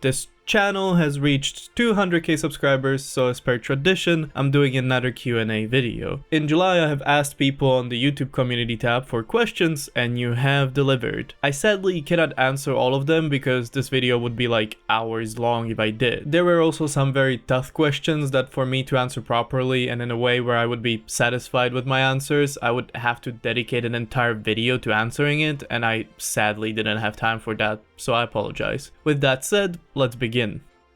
This channel has reached 200k subscribers, so as per tradition, I'm doing another Q&A video. In July, I have asked people on the YouTube community tab for questions, and you have delivered. I sadly cannot answer all of them because this video would be like hours long if I did. There were also some very tough questions that for me to answer properly and in a way where I would be satisfied with my answers, I would have to dedicate an entire video to answering it, and I sadly didn't have time for that, so I apologize. With that said, let's begin.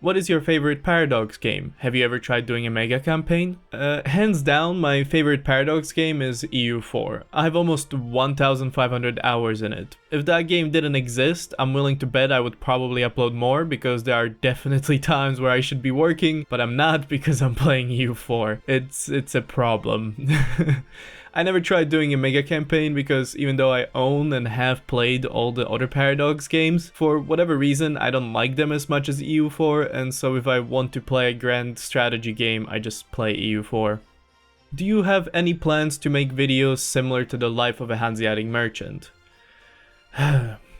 What is your favorite Paradox game? Have you ever tried doing a mega campaign? Hands down, my favorite Paradox game is EU4. I have almost 1,500 hours in it. If that game didn't exist, I'm willing to bet I would probably upload more because there are definitely times where I should be working, but I'm not because I'm playing EU4. It's a problem. I never tried doing a mega campaign because even though I own and have played all the other Paradox games, for whatever reason I don't like them as much as EU4, and so if I want to play a grand strategy game, I just play EU4. Do you have any plans to make videos similar to the life of a Hanseatic merchant?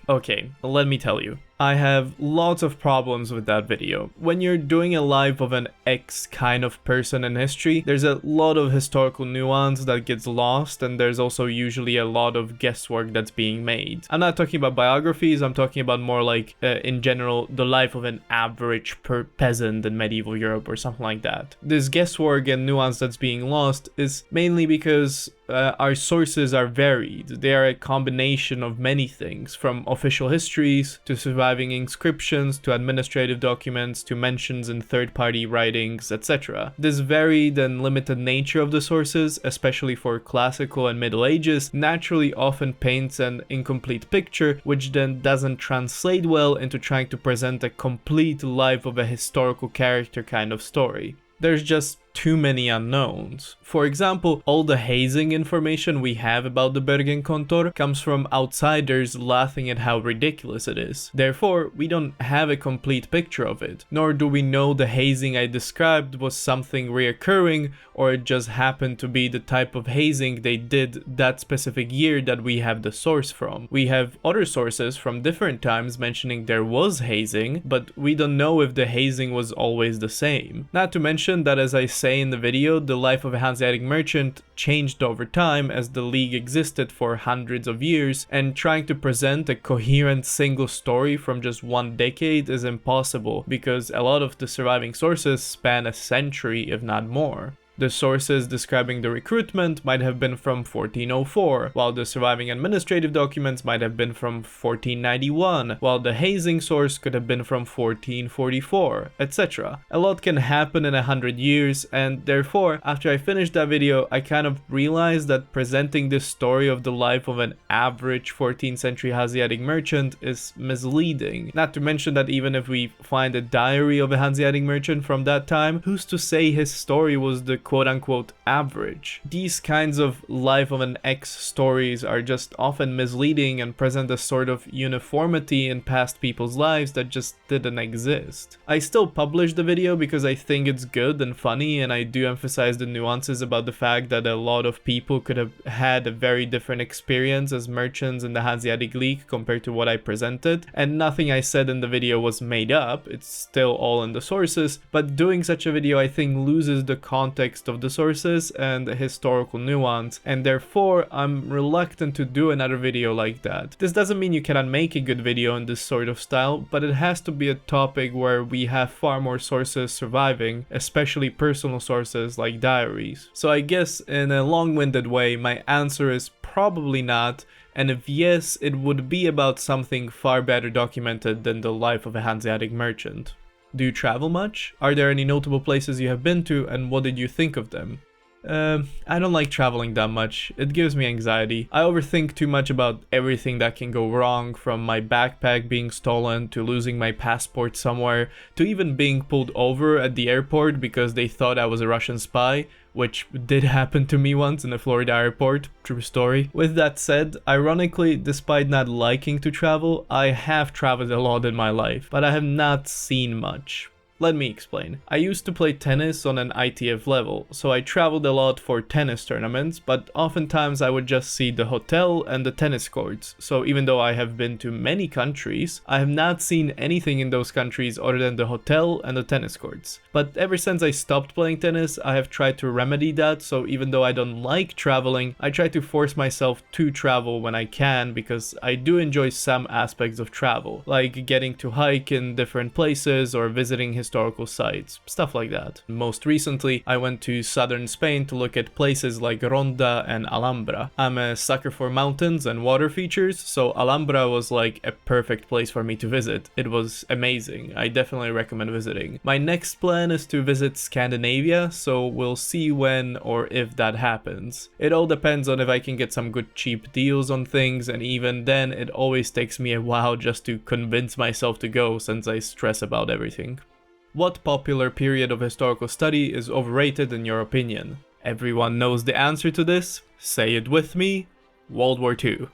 Okay, let me tell you. I have lots of problems with that video. When you're doing a life of an X kind of person in history, there's a lot of historical nuance that gets lost, and there's also usually a lot of guesswork that's being made. I'm not talking about biographies, I'm talking about more like, in general, the life of an average peasant in medieval Europe or something like that. This guesswork and nuance that's being lost is mainly because our sources are varied. They are a combination of many things, from official histories to surviving inscriptions to administrative documents to mentions in third-party writings, etc. This varied and limited nature of the sources, especially for classical and Middle Ages, naturally often paints an incomplete picture, which then doesn't translate well into trying to present a complete life of a historical character kind of story. There's just too many unknowns. For example, all the hazing information we have about the Bergenkontor comes from outsiders laughing at how ridiculous it is. Therefore, we don't have a complete picture of it, nor do we know the hazing I described was something reoccurring or it just happened to be the type of hazing they did that specific year that we have the source from. We have other sources from different times mentioning there was hazing, but we don't know if the hazing was always the same. Not to mention that, as I say in the video, the life of a Hanseatic merchant changed over time as the league existed for hundreds of years, and trying to present a coherent single story from just one decade is impossible because a lot of the surviving sources span a century if not more. The sources describing the recruitment might have been from 1404, while the surviving administrative documents might have been from 1491, while the hazing source could have been from 1444, etc. A lot can happen in 100 years, and therefore, after I finished that video, I kind of realized that presenting this story of the life of an average 14th century Hanseatic merchant is misleading. Not to mention that even if we find a diary of a Hanseatic merchant from that time, who's to say his story was the quote-unquote average? These kinds of life of an X stories are just often misleading and present a sort of uniformity in past people's lives that just didn't exist. I still publish the video because I think it's good and funny, and I do emphasize the nuances about the fact that a lot of people could have had a very different experience as merchants in the Hanseatic League compared to what I presented, and nothing I said in the video was made up, it's still all in the sources, but doing such a video I think loses the context of the sources and the historical nuance, and therefore I'm reluctant to do another video like that. This doesn't mean you cannot make a good video in this sort of style, but it has to be a topic where we have far more sources surviving, especially personal sources like diaries. So I guess in a long-winded way, my answer is probably not, and if yes, it would be about something far better documented than the life of a Hanseatic merchant. Do you travel much? Are there any notable places you have been to, and what did you think of them? I don't like traveling that much. It gives me anxiety. I overthink too much about everything that can go wrong, from my backpack being stolen to losing my passport somewhere, to even being pulled over at the airport because they thought I was a Russian spy, which did happen to me once in a Florida airport, true story. With that said, ironically, despite not liking to travel, I have traveled a lot in my life, but I have not seen much. Let me explain. I used to play tennis on an ITF level, so I traveled a lot for tennis tournaments, but oftentimes I would just see the hotel and the tennis courts. So even though I have been to many countries, I have not seen anything in those countries other than the hotel and the tennis courts. But ever since I stopped playing tennis, I have tried to remedy that, so even though I don't like traveling, I try to force myself to travel when I can, because I do enjoy some aspects of travel, like getting to hike in different places or visiting historical sites, stuff like that. Most recently, I went to southern Spain to look at places like Ronda and Alhambra. I'm a sucker for mountains and water features, so Alhambra was like a perfect place for me to visit. It was amazing. I definitely recommend visiting. My next plan is to visit Scandinavia, so we'll see when or if that happens. It all depends on if I can get some good cheap deals on things, and even then it always takes me a while just to convince myself to go since I stress about everything. What popular period of historical study is overrated in your opinion? Everyone knows the answer to this. Say it with me. World War II.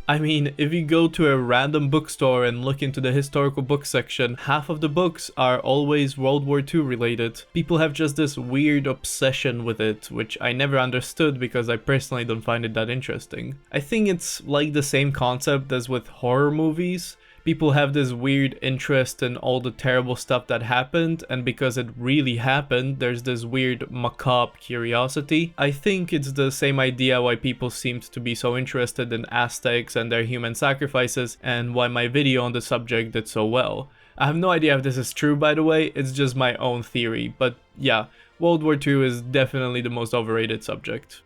I mean, if you go to a random bookstore and look into the historical book section, half of the books are always World War II related. People have just this weird obsession with it, which I never understood because I personally don't find it that interesting. I think it's like the same concept as with horror movies. People have this weird interest in all the terrible stuff that happened, and because it really happened, there's this weird macabre curiosity. I think it's the same idea why people seemed to be so interested in Aztecs and their human sacrifices, and why my video on the subject did so well. I have no idea if this is true, by the way, it's just my own theory, but yeah, World War II is definitely the most overrated subject.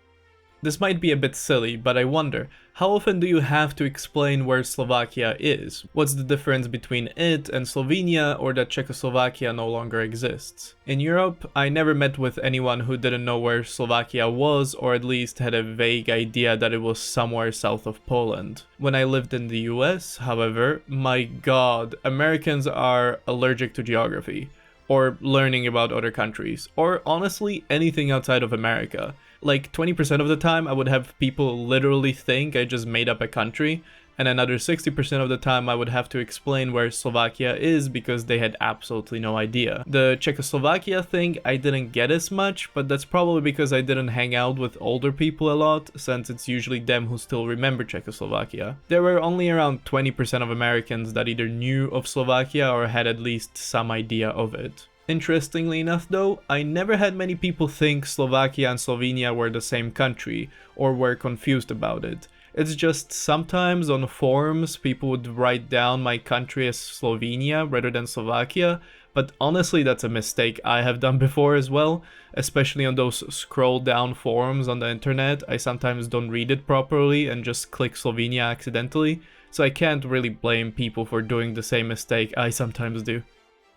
This might be a bit silly, but I wonder, how often do you have to explain where Slovakia is? What's the difference between it and Slovenia, or that Czechoslovakia no longer exists? In Europe, I never met with anyone who didn't know where Slovakia was, or at least had a vague idea that it was somewhere south of Poland. When I lived in the US, however, my god, Americans are allergic to geography, or learning about other countries, or honestly anything outside of America. Like 20% of the time I would have people literally think I just made up a country, and another 60% of the time I would have to explain where Slovakia is because they had absolutely no idea. The Czechoslovakia thing I didn't get as much, but that's probably because I didn't hang out with older people a lot, since it's usually them who still remember Czechoslovakia. There were only around 20% of Americans that either knew of Slovakia or had at least some idea of it. Interestingly enough though, I never had many people think Slovakia and Slovenia were the same country, or were confused about it. It's just sometimes on forums people would write down my country as Slovenia rather than Slovakia, but honestly that's a mistake I have done before as well, especially on those scroll down forums on the internet. I sometimes don't read it properly and just click Slovenia accidentally, so I can't really blame people for doing the same mistake I sometimes do.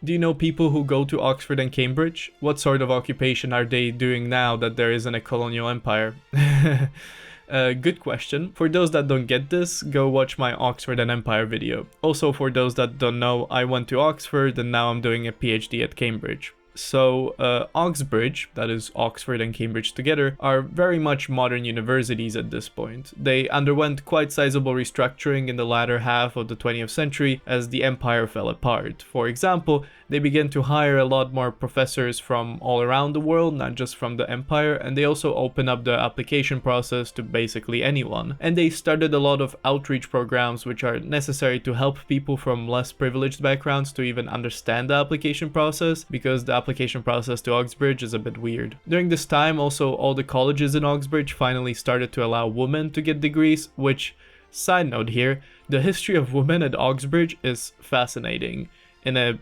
Do you know people who go to Oxford and Cambridge? What sort of occupation are they doing now that there isn't a colonial empire? Good question. For those that don't get this, go watch my Oxford and Empire video. Also, for those that don't know, I went to Oxford and now I'm doing a PhD at Cambridge. So, Oxbridge, that is Oxford and Cambridge together, are very much modern universities at this point. They underwent quite sizable restructuring in the latter half of the 20th century as the empire fell apart. For example, they began to hire a lot more professors from all around the world, not just from the empire, and they also opened up the application process to basically anyone. And they started a lot of outreach programs which are necessary to help people from less privileged backgrounds to even understand the application process, because the application process to Oxbridge is a bit weird. During this time also all the colleges in Oxbridge finally started to allow women to get degrees, which, side note here, the history of women at Oxbridge is fascinating. In a,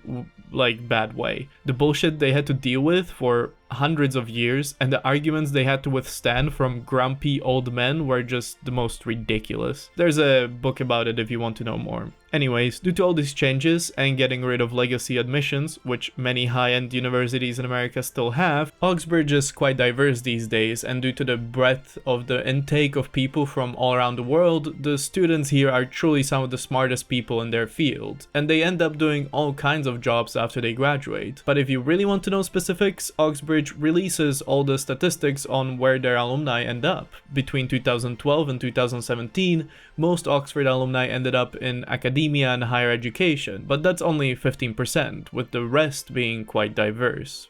like, bad way. The bullshit they had to deal with for hundreds of years and the arguments they had to withstand from grumpy old men were just the most ridiculous. There's a book about it if you want to know more. Anyways, due to all these changes and getting rid of legacy admissions, which many high-end universities in America still have, Oxbridge is quite diverse these days, and due to the breadth of the intake of people from all around the world, the students here are truly some of the smartest people in their field, and they end up doing all kinds of jobs after they graduate. But if you really want to know specifics, Oxbridge Oxbridge releases all the statistics on where their alumni end up. Between 2012 and 2017, most Oxford alumni ended up in academia and higher education, but that's only 15%, with the rest being quite diverse.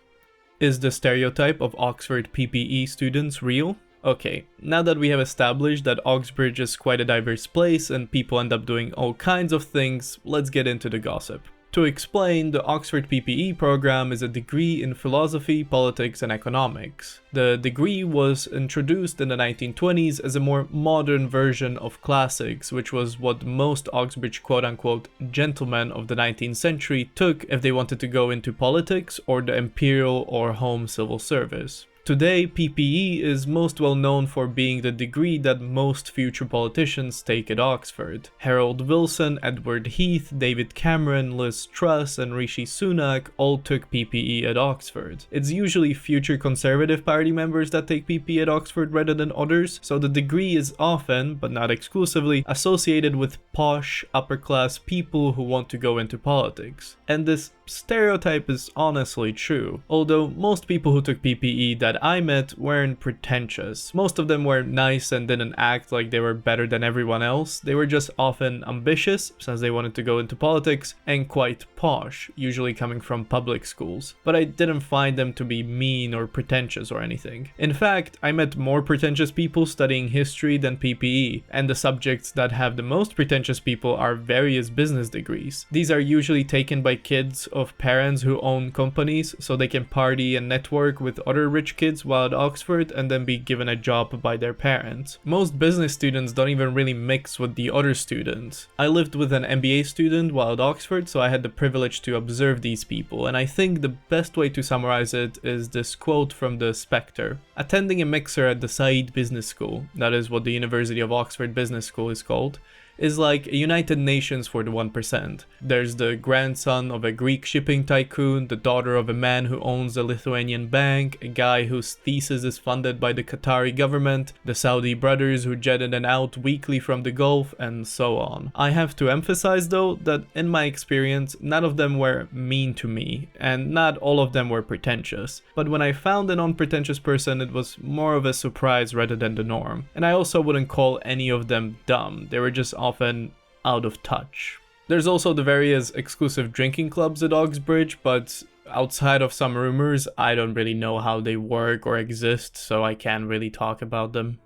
Is the stereotype of Oxford PPE students real? Okay, now that we have established that Oxbridge is quite a diverse place and people end up doing all kinds of things, let's get into the gossip. To explain, the Oxford PPE program is a degree in philosophy, politics, and economics. The degree was introduced in the 1920s as a more modern version of classics, which was what most Oxbridge quote-unquote gentlemen of the 19th century took if they wanted to go into politics or the imperial or home civil service. Today, PPE is most well known for being the degree that most future politicians take at Oxford. Harold Wilson, Edward Heath, David Cameron, Liz Truss, and Rishi Sunak all took PPE at Oxford. It's usually future Conservative Party members that take PPE at Oxford rather than others, so the degree is often, but not exclusively, associated with posh, upper-class people who want to go into politics. And this stereotype is honestly true, although most people who took PPE that I met weren't pretentious. Most of them were nice and didn't act like they were better than everyone else. They were just often ambitious, since they wanted to go into politics, and quite posh, usually coming from public schools. But I didn't find them to be mean or pretentious or anything. In fact, I met more pretentious people studying history than PPE, and the subjects that have the most pretentious people are various business degrees. These are usually taken by kids of parents who own companies, so they can party and network with other rich kids while at Oxford and then be given a job by their parents. Most business students don't even really mix with the other students. I lived with an MBA student while at Oxford, so I had the privilege to observe these people, and I think the best way to summarize it is this quote from the Spectre. Attending a mixer at the Said Business School, that is what the University of Oxford Business School is called, is like a United Nations for the 1%. There's the grandson of a Greek shipping tycoon, the daughter of a man who owns a Lithuanian bank, a guy whose thesis is funded by the Qatari government, the Saudi brothers who jet in and out weekly from the Gulf, and so on. I have to emphasize though that in my experience, none of them were mean to me, and not all of them were pretentious. But when I found a non-pretentious person, it was more of a surprise rather than the norm. And I also wouldn't call any of them dumb, they were just often out of touch. There's also the various exclusive drinking clubs at Oxbridge, but outside of some rumors, I don't really know how they work or exist, so I can't really talk about them.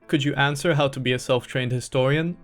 Could you answer how to be a self-trained historian?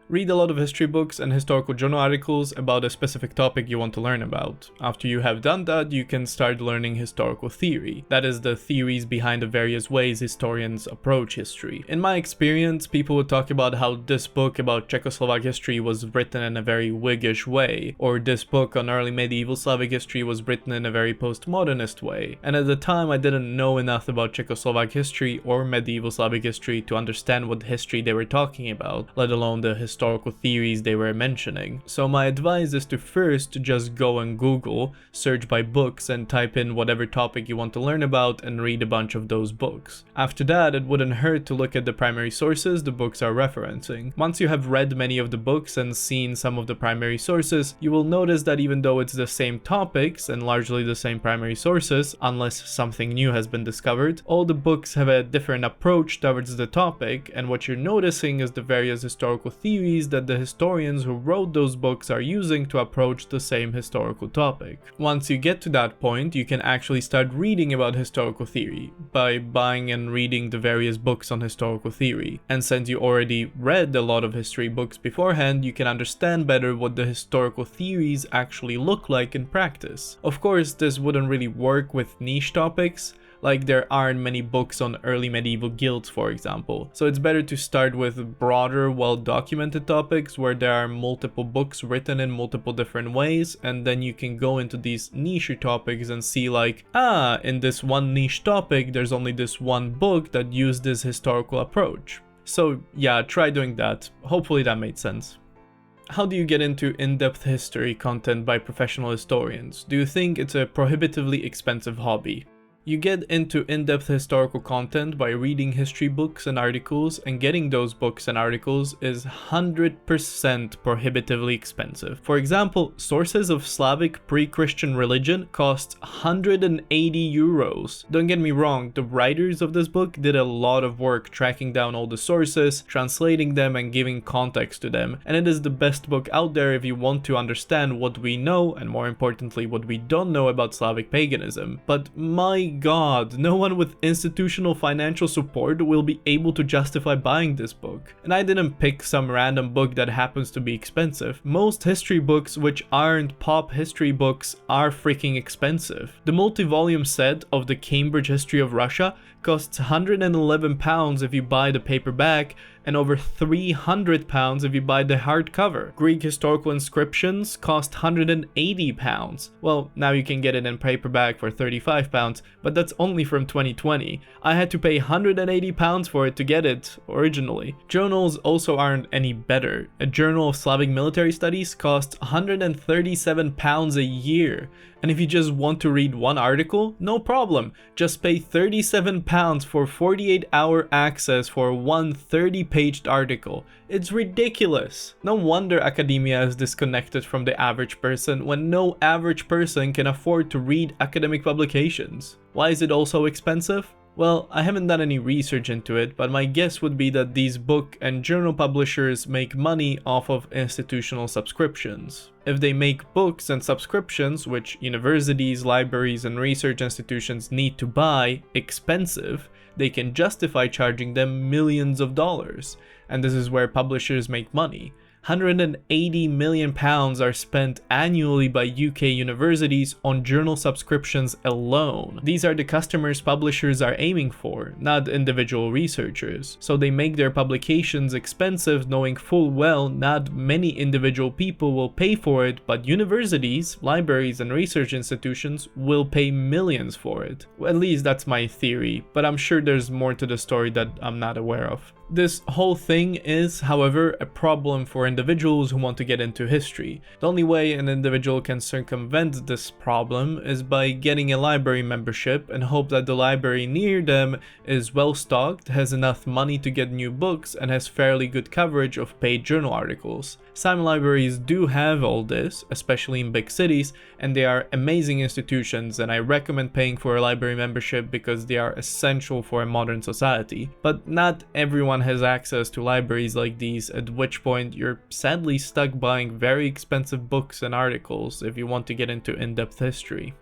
Read a lot of history books and historical journal articles about a specific topic you want to learn about. After you have done that, you can start learning historical theory. That is the theories behind the various ways historians approach history. In my experience, people would talk about how this book about Czechoslovak history was written in a very Whiggish way, or this book on early medieval Slavic history was written in a very postmodernist way. And at the time, I didn't know enough about Czechoslovak history or medieval Slavic history to understand what history they were talking about, let alone the historical theories they were mentioning. So my advice is to first just go on Google, search by books, and type in whatever topic you want to learn about and read a bunch of those books. After that, it wouldn't hurt to look at the primary sources the books are referencing. Once you have read many of the books and seen some of the primary sources, you will notice that even though it's the same topics and largely the same primary sources, unless something new has been discovered, all the books have a different approach towards the topic, and what you're noticing is the various historical theories that the historians who wrote those books are using to approach the same historical topic. Once you get to that point, you can actually start reading about historical theory by buying and reading the various books on historical theory. And since you already read a lot of history books beforehand, you can understand better what the historical theories actually look like in practice. Of course, this wouldn't really work with niche topics, like there aren't many books on early medieval guilds, for example. So it's better to start with broader, well-documented topics where there are multiple books written in multiple different ways, and then you can go into these niche topics and see like, in this one niche topic, there's only this one book that used this historical approach. So yeah, try doing that. Hopefully that made sense. How do you get into in-depth history content by professional historians? Do you think it's a prohibitively expensive hobby? You get into in-depth historical content by reading history books and articles, and getting those books and articles is 100% prohibitively expensive. For example, sources of Slavic pre-Christian religion cost 180 euros. Don't get me wrong, the writers of this book did a lot of work tracking down all the sources, translating them and giving context to them, and it is the best book out there if you want to understand what we know, and more importantly what we don't know about Slavic paganism. But my god, no one with institutional financial support will be able to justify buying this book. And I didn't pick some random book that happens to be expensive. Most history books which aren't pop history books are freaking expensive. The multi-volume set of the Cambridge History of Russia costs £111 if you buy the paperback, and over £300 if you buy the hardcover. Greek historical inscriptions cost £180. Well, now you can get it in paperback for £35, but that's only from 2020. I had to pay £180 for it to get it originally. Journals also aren't any better. A Journal of Slavic Military Studies costs £137 a year. And if you just want to read one article, no problem. Just pay £37 for 48-hour access for one 30-paged article. It's ridiculous. No wonder academia is disconnected from the average person when no average person can afford to read academic publications. Why is it also expensive? Well, I haven't done any research into it, but my guess would be that these book and journal publishers make money off of institutional subscriptions. If they make books and subscriptions, which universities, libraries, and research institutions need to buy, expensive, they can justify charging them millions of dollars. And this is where publishers make money. £180 million are spent annually by UK universities on journal subscriptions alone. These are the customers publishers are aiming for, not individual researchers. So they make their publications expensive, knowing full well not many individual people will pay for it, but universities, libraries, and research institutions will pay millions for it. Well, at least that's my theory, but I'm sure there's more to the story that I'm not aware of. This whole thing is, however, a problem for individuals who want to get into history. The only way an individual can circumvent this problem is by getting a library membership and hope that the library near them is well stocked, has enough money to get new books, and has fairly good coverage of paid journal articles. Some libraries do have all this, especially in big cities, and they are amazing institutions, and I recommend paying for a library membership because they are essential for a modern society. But not everyone has access to libraries like these, at which point you're sadly stuck buying very expensive books and articles if you want to get into in-depth history.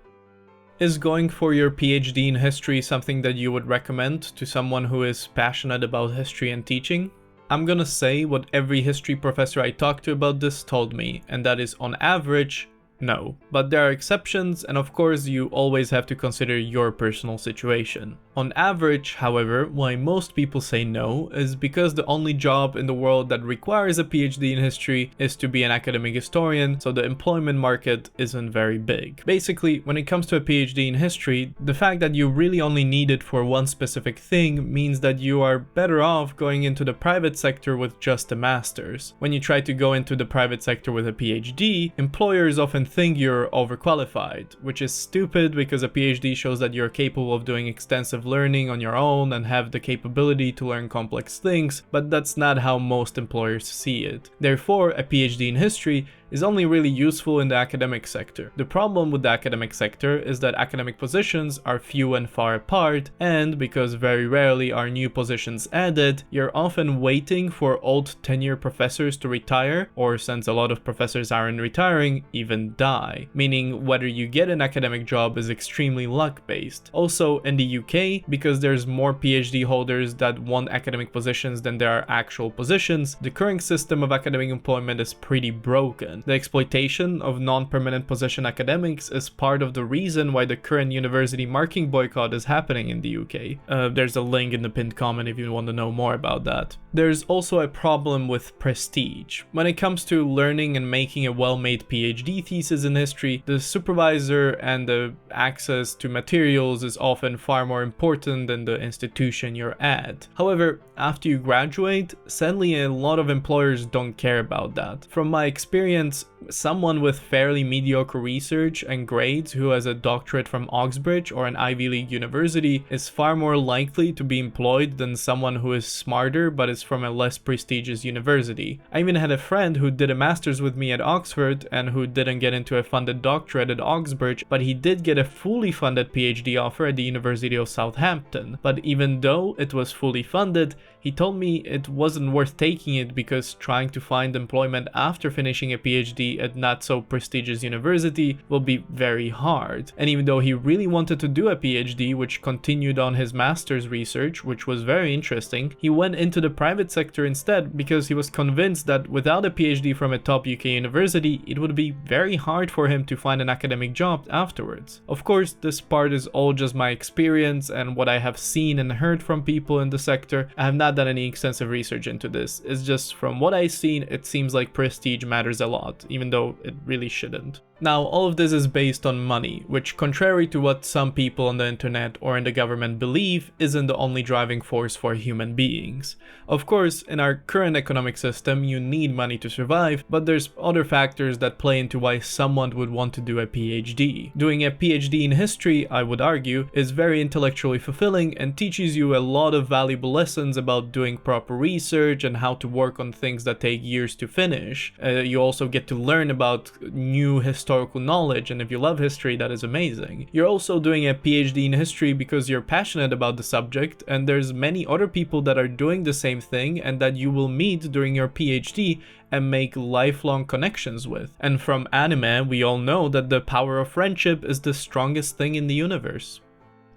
Is going for your PhD in history something that you would recommend to someone who is passionate about history and teaching? I'm gonna say what every history professor I talked to about this told me, and that is on average, no. But there are exceptions, and of course you always have to consider your personal situation. On average, however, why most people say no is because the only job in the world that requires a PhD in history is to be an academic historian, so the employment market isn't very big. Basically, when it comes to a PhD in history, the fact that you really only need it for one specific thing means that you are better off going into the private sector with just a master's. When you try to go into the private sector with a PhD, employers often think you're overqualified, which is stupid because a PhD shows that you're capable of doing extensive learning on your own and have the capability to learn complex things, but that's not how most employers see it. Therefore, a PhD in history is only really useful in the academic sector. The problem with the academic sector is that academic positions are few and far apart, and because very rarely are new positions added, you're often waiting for old tenure professors to retire, or since a lot of professors aren't retiring, even die. Meaning whether you get an academic job is extremely luck-based. Also in the UK, because there's more PhD holders that want academic positions than there are actual positions, the current system of academic employment is pretty broken. The exploitation of non-permanent position academics is part of the reason why the current university marking boycott is happening in the UK. There's a link in the pinned comment if you want to know more about that. There's also a problem with prestige. When it comes to learning and making a well-made PhD thesis in history, the supervisor and the access to materials is often far more important than the institution you're at. However, after you graduate, sadly a lot of employers don't care about that. From my experience, someone with fairly mediocre research and grades who has a doctorate from Oxbridge or an Ivy League university is far more likely to be employed than someone who is smarter but is from a less prestigious university. I even had a friend who did a master's with me at Oxford and who didn't get into a funded doctorate at Oxbridge, but he did get a fully funded PhD offer at the University of Southampton. But even though it was fully funded, he told me it wasn't worth taking it because trying to find employment after finishing a PhD at not so prestigious university will be very hard. And even though he really wanted to do a PhD which continued on his master's research, which was very interesting, he went into the private sector instead because he was convinced that without a PhD from a top UK university, it would be very hard for him to find an academic job afterwards. Of course, this part is all just my experience and what I have seen and heard from people in the sector. I have not done any extensive research into this. It's just from what I've seen, it seems like prestige matters a lot, even though it really shouldn't. Now, all of this is based on money, which, contrary to what some people on the internet or in the government believe, isn't the only driving force for human beings. Of course, in our current economic system, you need money to survive, but there's other factors that play into why someone would want to do a PhD. Doing a PhD in history, I would argue, is very intellectually fulfilling and teaches you a lot of valuable lessons about doing proper research and how to work on things that take years to finish. You also get to learn about new historical knowledge, and if you love history, that is amazing. You're also doing a PhD in history because you're passionate about the subject, and there's many other people that are doing the same thing and that you will meet during your PhD and make lifelong connections with. And from anime, we all know that the power of friendship is the strongest thing in the universe.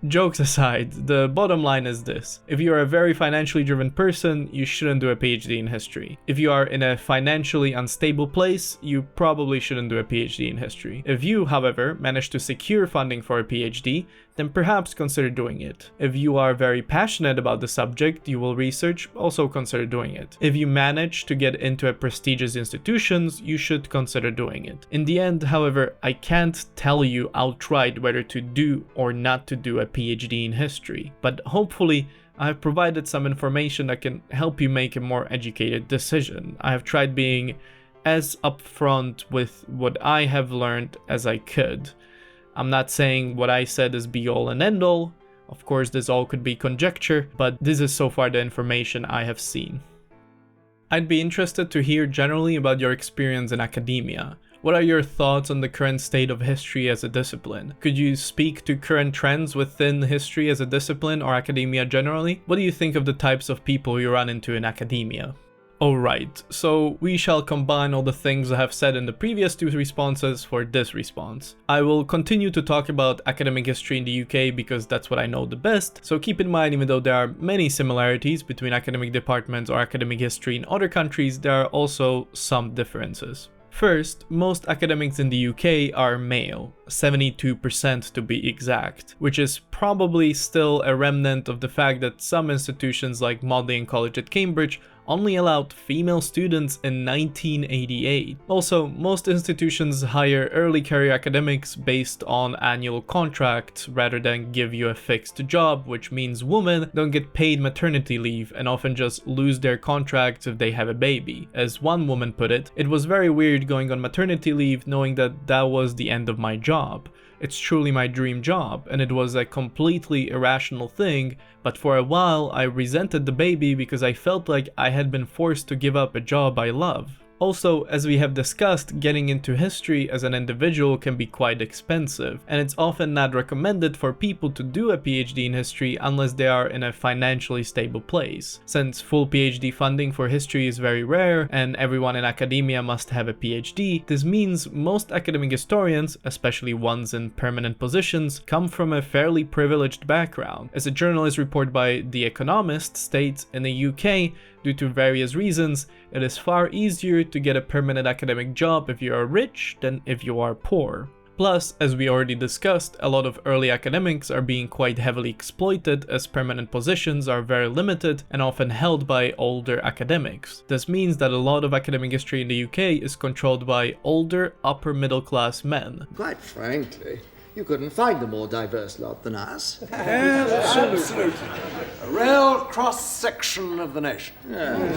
Jokes aside, the bottom line is this: if you are a very financially driven person, you shouldn't do a PhD in history. If you are in a financially unstable place, you probably shouldn't do a PhD in history. If you, however, manage to secure funding for a PhD, then perhaps consider doing it. If you are very passionate about the subject you will research, also consider doing it. If you manage to get into a prestigious institutions, you should consider doing it. In the end, however, I can't tell you outright whether to do or not to do a PhD in history, but hopefully I have provided some information that can help you make a more educated decision. I have tried being as upfront with what I have learned as I could. I'm not saying what I said is be all and end all. Of course, this all could be conjecture, but this is so far the information I have seen. I'd be interested to hear generally about your experience in academia. What are your thoughts on the current state of history as a discipline? Could you speak to current trends within history as a discipline or academia generally? What do you think of the types of people you run into in academia? Alright, so we shall combine all the things I have said in the previous two responses for this response. I will continue to talk about academic history in the UK because that's what I know the best, so keep in mind, even though there are many similarities between academic departments or academic history in other countries, there are also some differences. First, most academics in the UK are male, 72% to be exact, which is probably still a remnant of the fact that some institutions like Magdalen College at Cambridge only allowed female students in 1988. Also, most institutions hire early career academics based on annual contracts rather than give you a fixed job, which means women don't get paid maternity leave and often just lose their contracts if they have a baby. As one woman put it was very weird going on maternity leave knowing that that was the end of my job. It's truly my dream job, and it was a completely irrational thing, but for a while I resented the baby because I felt like I had been forced to give up a job I love. Also, as we have discussed, getting into history as an individual can be quite expensive, and it's often not recommended for people to do a PhD in history unless they are in a financially stable place. Since full PhD funding for history is very rare, and everyone in academia must have a PhD, this means most academic historians, especially ones in permanent positions, come from a fairly privileged background. As a journalist report by The Economist states, in the UK, due to various reasons, it is far easier to get a permanent academic job if you are rich than if you are poor. Plus, as we already discussed, a lot of early academics are being quite heavily exploited as permanent positions are very limited and often held by older academics. This means that a lot of academic history in the UK is controlled by older, upper middle class men. Quite frankly, you couldn't find a more diverse lot than us. Absolutely. A real cross-section of the nation. Yeah.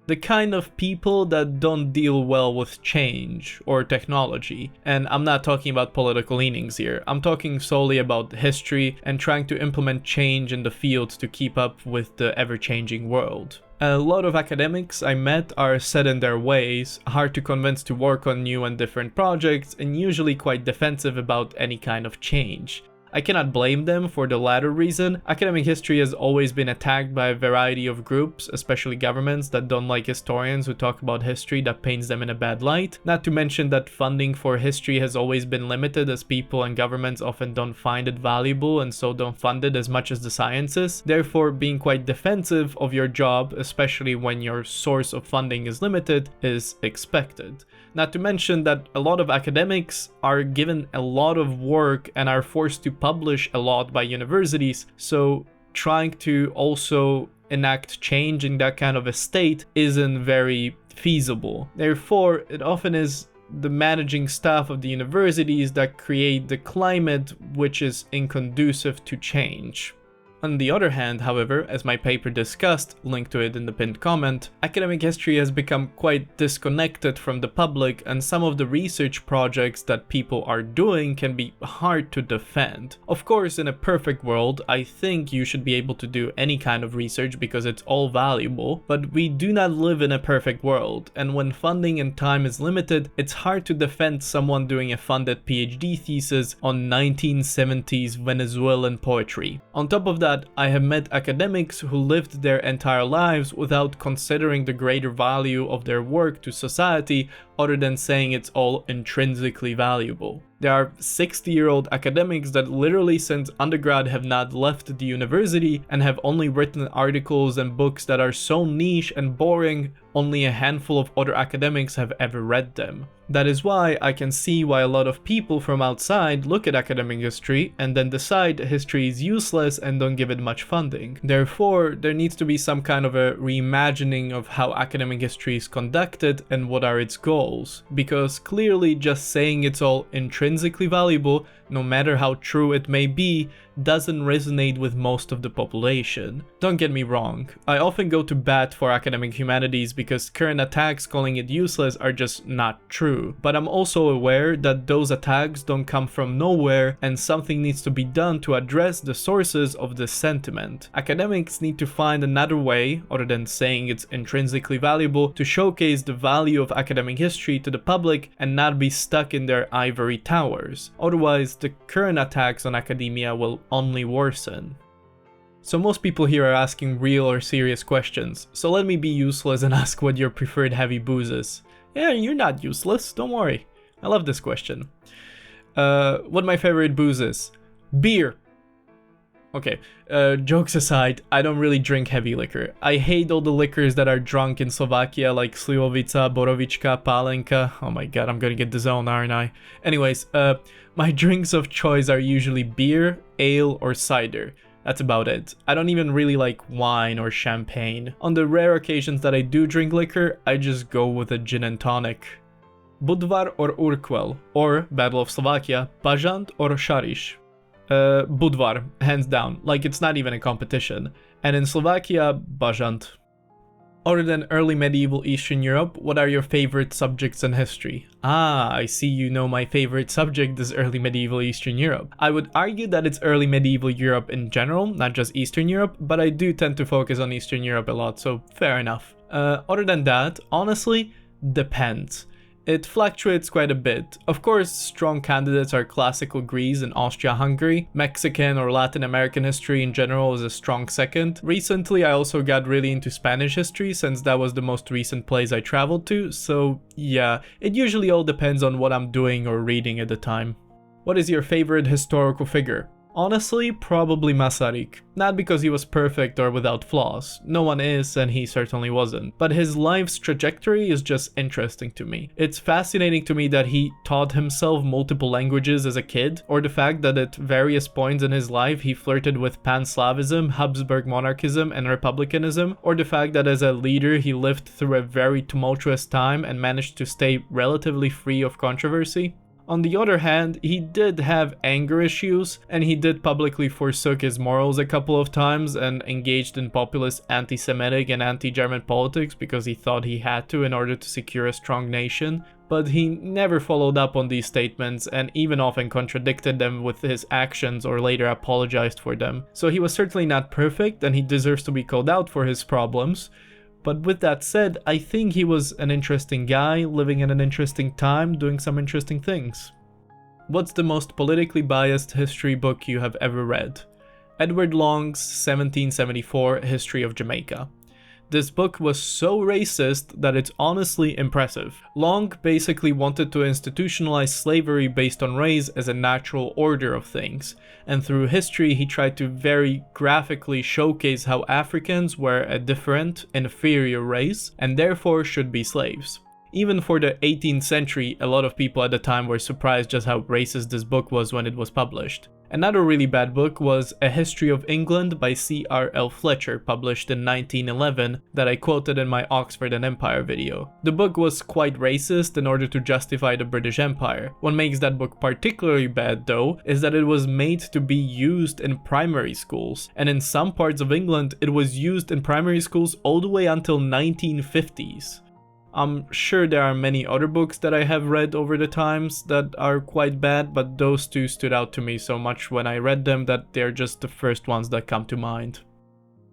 The kind of people that don't deal well with change or technology. And I'm not talking about political leanings here. I'm talking solely about history and trying to implement change in the field to keep up with the ever-changing world. A lot of academics I met are set in their ways, hard to convince to work on new and different projects, and usually quite defensive about any kind of change. I cannot blame them for the latter reason. Academic history has always been attacked by a variety of groups, especially governments, that don't like historians who talk about history that paints them in a bad light. Not to mention that funding for history has always been limited, as people and governments often don't find it valuable and so don't fund it as much as the sciences. Therefore, being quite defensive of your job, especially when your source of funding is limited, is expected. Not to mention that a lot of academics are given a lot of work and are forced to publish a lot by universities, so trying to also enact change in that kind of a state isn't very feasible. Therefore, it often is the managing staff of the universities that create the climate which is inconducive to change. On the other hand, however, as my paper discussed, link to it in the pinned comment, academic history has become quite disconnected from the public, and some of the research projects that people are doing can be hard to defend. Of course, in a perfect world, I think you should be able to do any kind of research because it's all valuable, but we do not live in a perfect world, and when funding and time is limited, it's hard to defend someone doing a funded PhD thesis on 1970s Venezuelan poetry. On top of that, I have met academics who lived their entire lives without considering the greater value of their work to society other than saying it's all intrinsically valuable. There are 60-year-old academics that literally since undergrad have not left the university and have only written articles and books that are so niche and boring, only a handful of other academics have ever read them. That is why I can see why a lot of people from outside look at academic history and then decide history is useless and don't give it much funding. Therefore, there needs to be some kind of a reimagining of how academic history is conducted and what are its goals, because clearly just saying it's all intrinsically valuable, no matter how true it may be, doesn't resonate with most of the population. Don't get me wrong, I often go to bat for academic humanities because current attacks calling it useless are just not true, but I'm also aware that those attacks don't come from nowhere and something needs to be done to address the sources of this sentiment. Academics need to find another way, other than saying it's intrinsically valuable, to showcase the value of academic history to the public and not be stuck in their ivory towers. Otherwise, the current attacks on academia will only worsen. So most people here are asking real or serious questions, so let me be useless and ask what your preferred heavy booze is. Yeah, you're not useless, don't worry. I love this question. What my favorite booze is? Beer. Okay, jokes aside, I don't really drink heavy liquor. I hate all the liquors that are drunk in Slovakia, like Slivovica, Borovička, Pálenka. Oh my god, I'm gonna get the zone, aren't I? Anyways, my drinks of choice are usually beer, ale, or cider. That's about it. I don't even really like wine or champagne. On the rare occasions that I do drink liquor, I just go with a gin and tonic. Budvar or Urquell, or Battle of Slovakia, Bažant or Šariš. Budvar, hands down, like it's not even a competition. And in Slovakia, Bažant. Other than early medieval Eastern Europe, what are your favorite subjects in history? Ah, I see you know my favorite subject is early medieval Eastern Europe. I would argue that it's early medieval Europe in general, not just Eastern Europe, but I do tend to focus on Eastern Europe a lot, so fair enough. Other than that, honestly, depends. It fluctuates quite a bit. Of course, strong candidates are classical Greece and Austria-Hungary. Mexican or Latin American history in general is a strong second. Recently, I also got really into Spanish history since that was the most recent place I traveled to, so yeah, it usually all depends on what I'm doing or reading at the time. What is your favorite historical figure? Honestly, probably Masaryk. Not because he was perfect or without flaws. No one is, and he certainly wasn't. But his life's trajectory is just interesting to me. It's fascinating to me that he taught himself multiple languages as a kid, or the fact that at various points in his life he flirted with Pan-Slavism, Habsburg monarchism, and republicanism, or the fact that as a leader he lived through a very tumultuous time and managed to stay relatively free of controversy. On the other hand, he did have anger issues, and he did publicly forsook his morals a couple of times and engaged in populist anti-Semitic and anti-German politics because he thought he had to in order to secure a strong nation. But he never followed up on these statements and even often contradicted them with his actions or later apologized for them. So he was certainly not perfect and he deserves to be called out for his problems. But with that said, I think he was an interesting guy, living in an interesting time, doing some interesting things. What's the most politically biased history book you have ever read? Edward Long's 1774 History of Jamaica. This book was so racist that it's honestly impressive. Long basically wanted to institutionalize slavery based on race as a natural order of things, and through history he tried to very graphically showcase how Africans were a different, inferior race, and therefore should be slaves. Even for the 18th century, a lot of people at the time were surprised just how racist this book was when it was published. Another really bad book was A History of England by C.R.L. Fletcher, published in 1911, that I quoted in my Oxford and Empire video. The book was quite racist in order to justify the British Empire. What makes that book particularly bad though, is that it was made to be used in primary schools, and in some parts of England it was used in primary schools all the way until 1950s. I'm sure there are many other books that I have read over the times that are quite bad, but those two stood out to me so much when I read them that they're just the first ones that come to mind.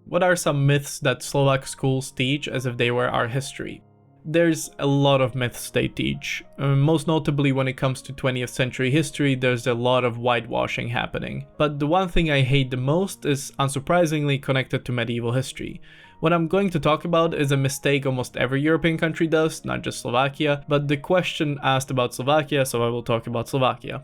What are some myths that Slovak schools teach as if they were our history? There's a lot of myths they teach. Most notably when it comes to 20th century history, there's a lot of whitewashing happening. But the one thing I hate the most is unsurprisingly connected to medieval history. What I'm going to talk about is a mistake almost every European country does, not just Slovakia, but the question asked about Slovakia, so I will talk about Slovakia.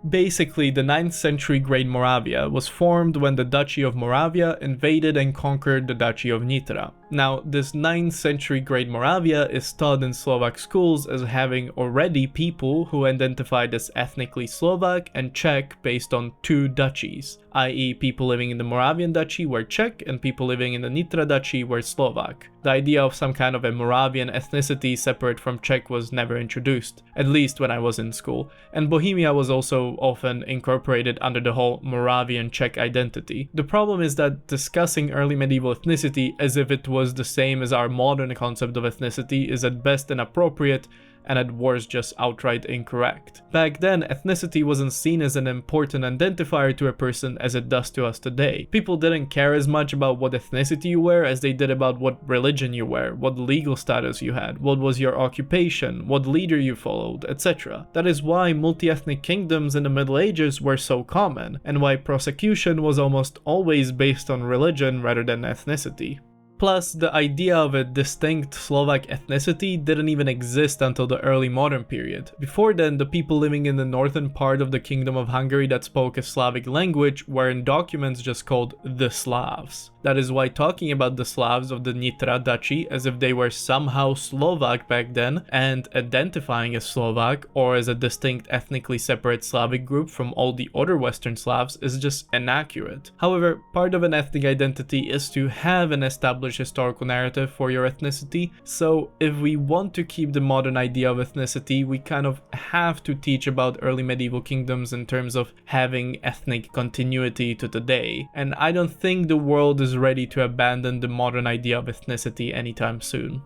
Basically, the 9th century Great Moravia was formed when the Duchy of Moravia invaded and conquered the Duchy of Nitra. Now, this 9th century Great Moravia is taught in Slovak schools as having already people who identified as ethnically Slovak and Czech based on two duchies, i.e. people living in the Moravian Duchy were Czech and people living in the Nitra Duchy were Slovak. The idea of some kind of a Moravian ethnicity separate from Czech was never introduced, at least when I was in school, and Bohemia was also often incorporated under the whole Moravian Czech identity. The problem is that discussing early medieval ethnicity as if it was the same as our modern concept of ethnicity is at best inappropriate and at worst just outright incorrect. Back then, ethnicity wasn't seen as an important identifier to a person as it does to us today. People didn't care as much about what ethnicity you were as they did about what religion you were, what legal status you had, what was your occupation, what leader you followed, etc. That is why multi-ethnic kingdoms in the Middle Ages were so common, and why prosecution was almost always based on religion rather than ethnicity. Plus, the idea of a distinct Slovak ethnicity didn't even exist until the early modern period. Before then, the people living in the northern part of the Kingdom of Hungary that spoke a Slavic language were in documents just called the Slavs. That is why talking about the Slavs of the Nitra Duchy as if they were somehow Slovak back then and identifying as Slovak or as a distinct ethnically separate Slavic group from all the other Western Slavs is just inaccurate. However, part of an ethnic identity is to have an established historical narrative for your ethnicity, so if we want to keep the modern idea of ethnicity, we kind of have to teach about early medieval kingdoms in terms of having ethnic continuity to today, and I don't think the world is ready to abandon the modern idea of ethnicity anytime soon.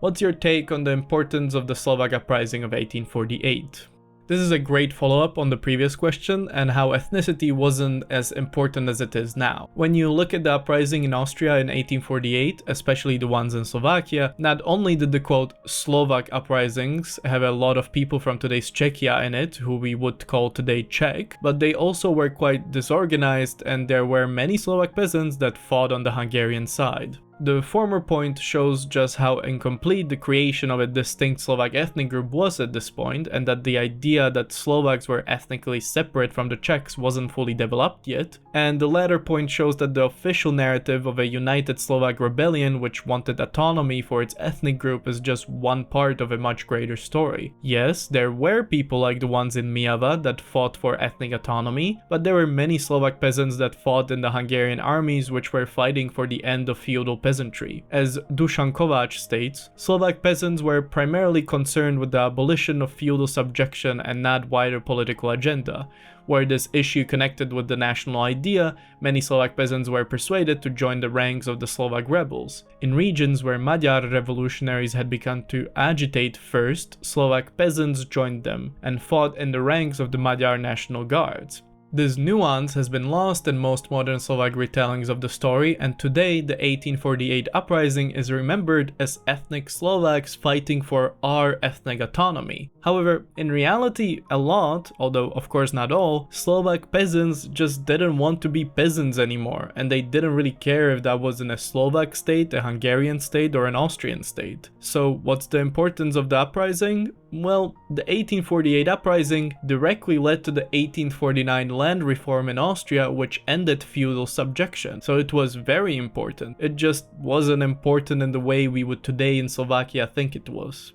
What's your take on the importance of the Slovak Uprising of 1848? This is a great follow-up on the previous question and how ethnicity wasn't as important as it is now. When you look at the uprising in Austria in 1848, especially the ones in Slovakia, not only did the quote Slovak uprisings have a lot of people from today's Czechia in it, who we would call today Czech, but they also were quite disorganized and there were many Slovak peasants that fought on the Hungarian side. The former point shows just how incomplete the creation of a distinct Slovak ethnic group was at this point, and that the idea that Slovaks were ethnically separate from the Czechs wasn't fully developed yet, and the latter point shows that the official narrative of a united Slovak rebellion which wanted autonomy for its ethnic group is just one part of a much greater story. Yes, there were people like the ones in Myava that fought for ethnic autonomy, but there were many Slovak peasants that fought in the Hungarian armies which were fighting for the end of feudal peasantry peasantry. As Dusan Kovac states, Slovak peasants were primarily concerned with the abolition of feudal subjection and not wider political agenda. Where this issue connected with the national idea, many Slovak peasants were persuaded to join the ranks of the Slovak rebels. In regions where Magyar revolutionaries had begun to agitate first, Slovak peasants joined them and fought in the ranks of the Magyar National Guards. This nuance has been lost in most modern Slovak retellings of the story, and today the 1848 uprising is remembered as ethnic Slovaks fighting for our ethnic autonomy. However, in reality, a lot, although of course not all, Slovak peasants just didn't want to be peasants anymore, and they didn't really care if that was in a Slovak state, a Hungarian state, or an Austrian state. So what's the importance of the uprising? Well, the 1848 uprising directly led to the 1849 land reform in Austria, which ended feudal subjection, so it was very important. It just wasn't important in the way we would today in Slovakia think it was.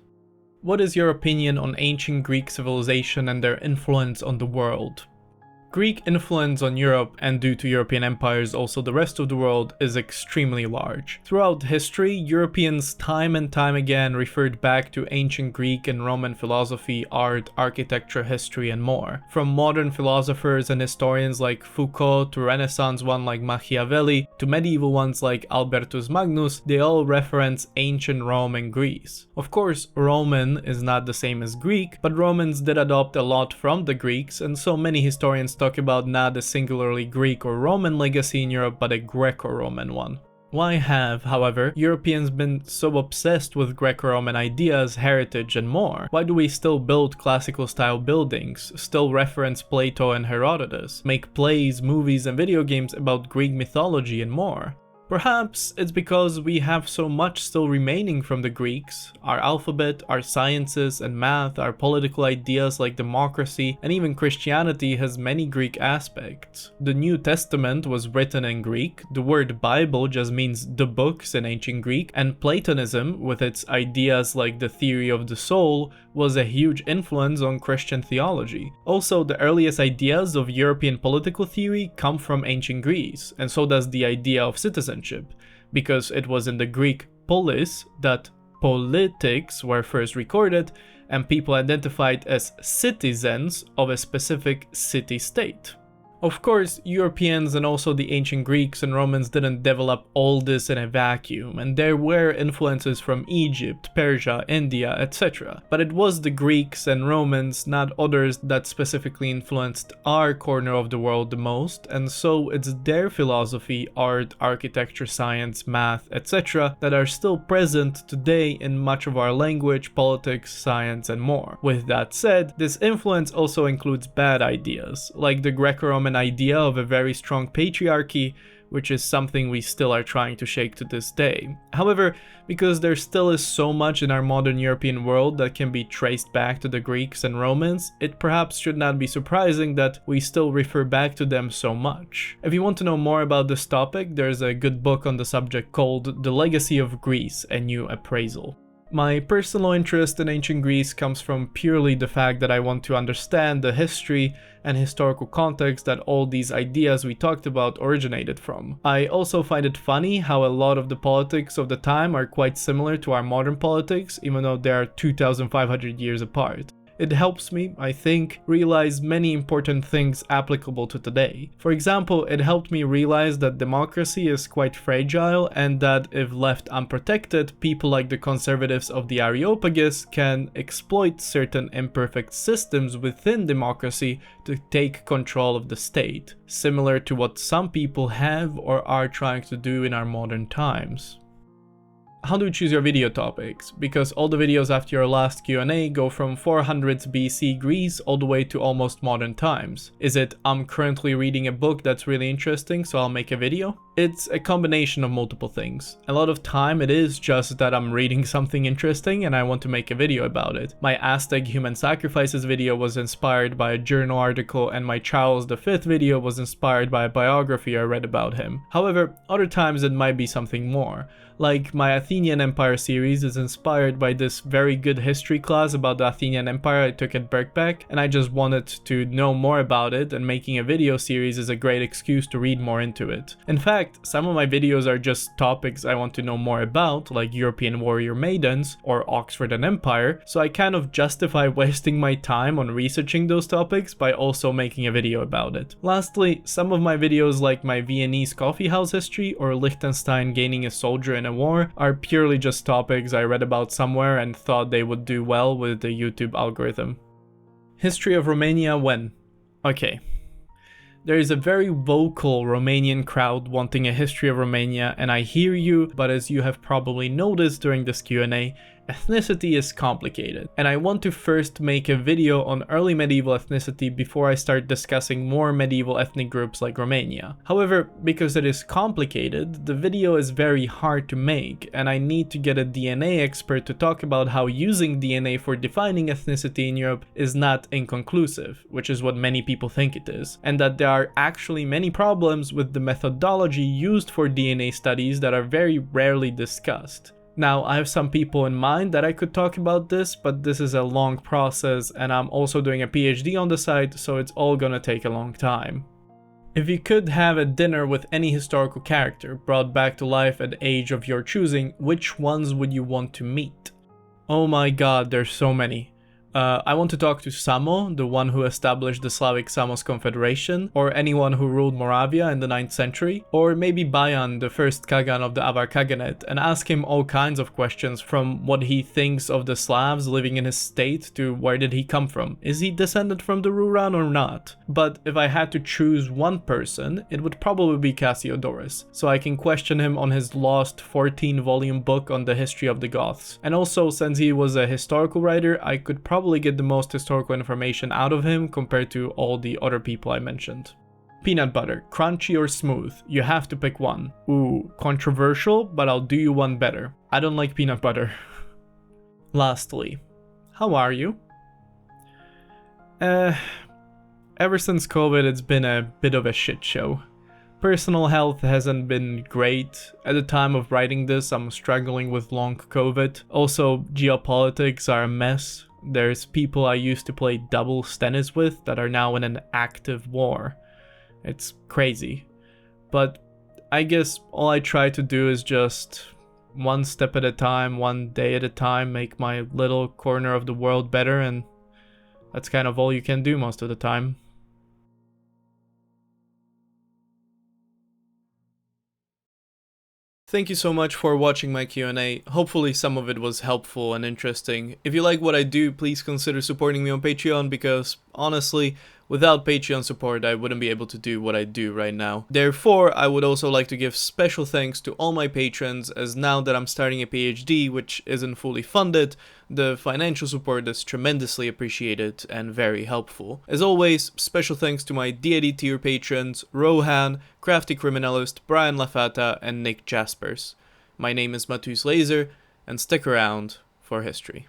What is your opinion on ancient Greek civilization and their influence on the world? Greek influence on Europe, and due to European empires also the rest of the world, is extremely large. Throughout history, Europeans time and time again referred back to ancient Greek and Roman philosophy, art, architecture, history, and more. From modern philosophers and historians like Foucault to Renaissance ones like Machiavelli to medieval ones like Albertus Magnus, they all reference ancient Rome and Greece. Of course, Roman is not the same as Greek, but Romans did adopt a lot from the Greeks, and so many historians talk about not a singularly Greek or Roman legacy in Europe, but a Greco-Roman one. Why have, however, Europeans been so obsessed with Greco-Roman ideas, heritage, and more? Why do we still build classical-style buildings, still reference Plato and Herodotus, make plays, movies, and video games about Greek mythology and more? Perhaps it's because we have so much still remaining from the Greeks: our alphabet, our sciences and math, our political ideas like democracy, and even Christianity has many Greek aspects. The New Testament was written in Greek, the word Bible just means the books in ancient Greek, and Platonism, with its ideas like the theory of the soul, was a huge influence on Christian theology. Also, the earliest ideas of European political theory come from ancient Greece, and so does the idea of citizenship, because it was in the Greek polis that politics were first recorded, and people identified as citizens of a specific city-state. Of course, Europeans and also the ancient Greeks and Romans didn't develop all this in a vacuum, and there were influences from Egypt, Persia, India, etc. But it was the Greeks and Romans, not others, that specifically influenced our corner of the world the most, and so it's their philosophy, art, architecture, science, math, etc. that are still present today in much of our language, politics, science, and more. With that said, this influence also includes bad ideas, like the Greco-Roman idea of a very strong patriarchy, which is something we still are trying to shake to this day. However, because there still is so much in our modern European world that can be traced back to the Greeks and Romans, it perhaps should not be surprising that we still refer back to them so much. If you want to know more about this topic, there's a good book on the subject called The Legacy of Greece: A New Appraisal. My personal interest in ancient Greece comes from purely the fact that I want to understand the history and historical context that all these ideas we talked about originated from. I also find it funny how a lot of the politics of the time are quite similar to our modern politics, even though they are 2,500 years apart. It helps me, I think, realize many important things applicable to today. For example, it helped me realize that democracy is quite fragile, and that if left unprotected, people like the conservatives of the Areopagus can exploit certain imperfect systems within democracy to take control of the state, similar to what some people have or are trying to do in our modern times. How do you choose your video topics? Because all the videos after your last Q&A go from 400s BC Greece all the way to almost modern times. Is it I'm currently reading a book that's really interesting, so I'll make a video? It's a combination of multiple things. A lot of time it is just that I'm reading something interesting and I want to make a video about it. My Aztec human sacrifices video was inspired by a journal article, and my Charles V video was inspired by a biography I read about him. However, other times it might be something more. Like, my Athenian Empire series is inspired by this very good history class about the Athenian Empire I took at Birkbeck, and I just wanted to know more about it, and making a video series is a great excuse to read more into it. In fact, some of my videos are just topics I want to know more about, like European warrior maidens or Oxford and Empire, so I kind of justify wasting my time on researching those topics by also making a video about it. Lastly, some of my videos like my Viennese coffee house history or Liechtenstein gaining a soldier in a war are purely just topics I read about somewhere and thought they would do well with the YouTube algorithm. History of Romania when? Okay. There is a very vocal Romanian crowd wanting a history of Romania, and I hear you, but as you have probably noticed during this Q&A, ethnicity is complicated, and I want to first make a video on early medieval ethnicity before I start discussing more medieval ethnic groups like Romania. However, because it is complicated, the video is very hard to make, and I need to get a DNA expert to talk about how using DNA for defining ethnicity in Europe is not inconclusive, which is what many people think it is, and that there are actually many problems with the methodology used for DNA studies that are very rarely discussed. Now, I have some people in mind that I could talk about this, but this is a long process and I'm also doing a PhD on the side, so it's all gonna take a long time. If you could have a dinner with any historical character brought back to life at the age of your choosing, which ones would you want to meet? Oh my god, there's so many. I want to talk to Samo, the one who established the Slavic Samos Confederation, or anyone who ruled Moravia in the 9th century, or maybe Bayan, the first Kagan of the Avar Khaganate, and ask him all kinds of questions from what he thinks of the Slavs living in his state to where did he come from. Is he descended from the Ruran or not? But if I had to choose one person, it would probably be Cassiodorus, so I can question him on his lost 14-volume book on the history of the Goths. And also, since he was a historical writer, I could probably get the most historical information out of him compared to all the other people I mentioned. Peanut butter, crunchy or smooth? You have to pick one. Ooh, controversial, but I'll do you one better. I don't like peanut butter. Lastly, how are you? Ever since COVID, it's been a bit of a shit show. Personal health hasn't been great. At the time of writing this, I'm struggling with long COVID. Also, geopolitics are a mess. There's people I used to play doubles tennis with that are now in an active war. It's crazy. But I guess all I try to do is just one step at a time, one day at a time, make my little corner of the world better, and that's kind of all you can do most of the time. Thank you so much for watching my Q&A. Hopefully some of it was helpful and interesting. If you like what I do, please consider supporting me on Patreon, because honestly, without Patreon support, I wouldn't be able to do what I do right now. Therefore, I would also like to give special thanks to all my patrons, as now that I'm starting a PhD, which isn't fully funded, the financial support is tremendously appreciated and very helpful. As always, special thanks to my deity tier patrons, Rohan, Crafty Criminalist, Brian Lafata, and Nick Jaspers. My name is Matus Laser, and stick around for history.